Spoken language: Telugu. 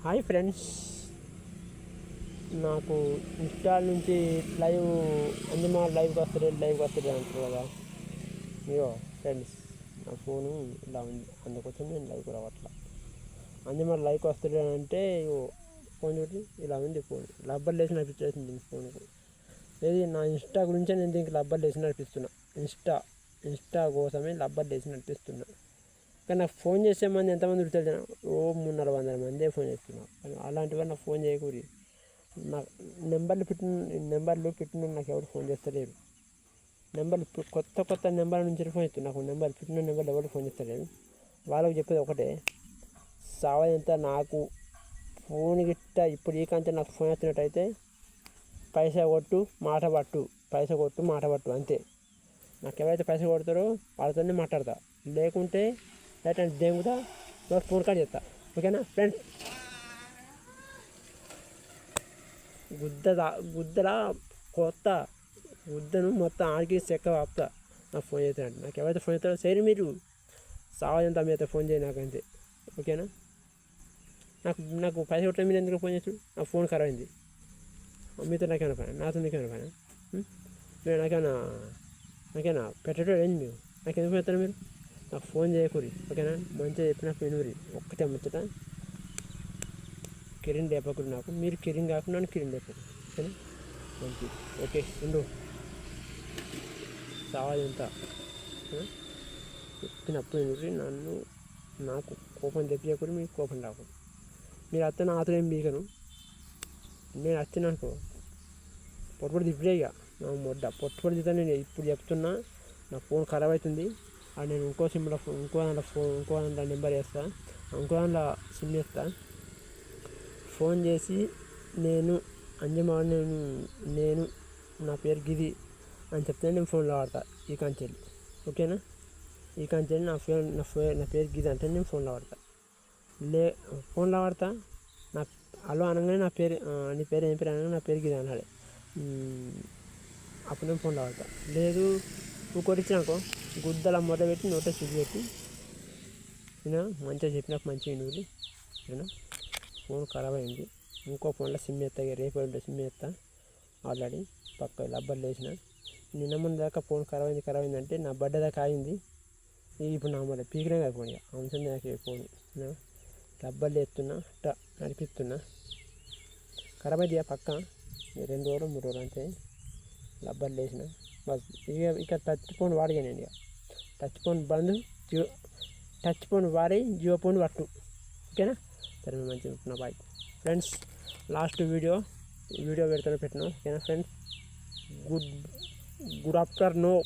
హాయ్ ఫ్రెండ్స్, నాకు ఇన్స్టా నుంచి లైవ్ అంజమా లైవ్కి వస్తుంది అంటారు కదా. ఇగో ఫ్రెండ్స్, నా ఫోను ఇలా ఉంది, అందుకోసం నేను లైవ్కి రావట్లా. అంజమా లైవ్కి వస్తుంది అంటే ఫోన్ చూసి ఇలా ఉంది. ఫోన్ రబ్బర్ లేసి నడిపించేసింది ఫోన్కు. ఏది నా ఇన్స్టా గురించే నేను దీనికి రబ్బర్ లేసి నడిపిస్తున్నా. ఇన్స్టా కోసమే రబ్బర్ లేసి నడిపిస్తున్నా. కానీ నాకు ఫోన్ చేసే మంది ఎంతమంది తెలిసిన 300-400 మందే ఫోన్ చేస్తున్నారు. కానీ అలాంటి వాళ్ళు నాకు ఫోన్ చేయకూడదు. నా నెంబర్లు పెట్టిన నాకు ఎవరు ఫోన్ చేస్తలేరు. కొత్త నెంబర్ నుంచి ఫోన్ చేస్తున్నారు. నాకు నెంబర్ పెట్టిన నెంబర్లు ఎవరు ఫోన్ చేస్తలేరు. వాళ్ళకి చెప్పేది ఒకటే, సావయంతా నాకు ఫోన్ గిట్ట ఇప్పుడు ఈ కంటే నాకు ఫోన్ వచ్చినట్టయితే పైసా కొట్టు మాట పట్టు అంతే. నాకు ఎవరైతే పైసా కొడతారో వాళ్ళతోనే మాట్లాడతా. లేకుంటే లైట్ అంటే దేంగుతా ఫోన్ కాల్ చేస్తా. ఓకేనా ఫ్రెండ్స్? గుద్దలా గుద్దను మొత్తం ఆడికి చెక్క ఆపుతా. నాకు ఫోన్ చేస్తానంటే నాకు ఎవరైతే ఫోన్ చేస్తారో సరే మీరు సావదంతా మీతో ఫోన్ చేయండి నాకంతే. ఓకేనా? నాకు పైసా కొట్టిన మీరు ఎందుకు ఫోన్ చేస్తాడు? నా ఫోన్ ఖరాబ్ అయింది. మీతో నాకేమైనా పైన, నాతో నీకేమైనా పైన? మీరు నాకేనా పెట్టడం ఏంది? మీరు నాకు ఎందుకు పెడతారు? మీరు నాకు ఫోన్ చేయకూరి. ఓకేనా? మంచిగా చెప్పిన పెనురి ఒక్కటే ముచ్చట, కిరణ్ లేపకూడదు. నాకు మీరు కిరణ్ కాకుండా నన్ను కిరణ్ లేపకూడదు. ఓకేనా? మంచిది. ఓకే ఉండు. సావాదంతా చెప్పినప్పుడు వినురి. నాకు కోపం తెప్పించకూడదు, మీకు కోపం రాకూడదు. మీరు అత్త నా ఆతులు ఏం బీకను. నేను వచ్చినానుకో పొట్టుపడి తిప్పుడే. ఇక నా మొడ్డ పొట్టుపడి తిప్పుతా. నేను ఇప్పుడు చెప్తున్నా, నా ఫోన్ ఖరాబ్ అవుతుంది. అది నేను ఇంకో దాంట్లో నెంబర్ వేస్తా, ఇంకో దాంట్లో సిమ్ వేస్తా. ఫోన్ చేసి నేను అంజమా, నేను నా పేరు గిది అని చెప్తే నేను ఫోన్లో వాడతా ఈ కాంచెల్లి. ఓకేనా? ఈ కాంచెల్లి నా పేరు గిది అంటే నేను ఫోన్లో వాడతా. ఫోన్లో వాడతా. నా అలో అనగానే నా పేరు, నీ పేరు ఏం పేరు అనగానే నా పేరు గిది అన్నాడు. అప్పుడు నేను ఫోన్లో వాడతా. లేదు ఇంకోటి ఇచ్చినాకో గుద్దల మొదలు పెట్టి నోటే సిగ్గు పెట్టి మంచిగా చెప్పినాక మంచిగా నువ్వు. ఓకేనా? ఫోన్ ఖరాబ్ అయింది. ఇంకో ఫోన్లో సిమ్ ఎత్తా. రేపు సిమ్ ఎత్తా. ఆల్రెడీ పక్క రబ్బర్లు వేసిన. నిన్న ముందు దాకా ఫోన్ ఖరాబ్ అయింది అంటే నా బడ్డ దాకా అయింది. ఇప్పుడు నా మళ్ళీ పీకినా కదా ఫోన్. ఇక అవసరం నాకు ఫోన్ రబ్బర్లు వేస్తున్నా, నడిపిస్తున్నా. ఖరాబ్ అయితే పక్క 2 రోజులు 3 రోజులు అంతే. రబ్బర్లు వేసిన బస్. ఇక టచ్ ఫోన్ వాడిగానండి. ఇక టచ్ ఫోన్ బంద్, టచ్ ఫోన్ వాడి జియో ఫోన్ పట్టు. ఓకేనా? సరే మంచిగా చెప్తున్నా. Bye friends. లాస్ట్ వీడియో పెట్టినా. ఓకేనా ఫ్రెండ్స్? Good afternoon.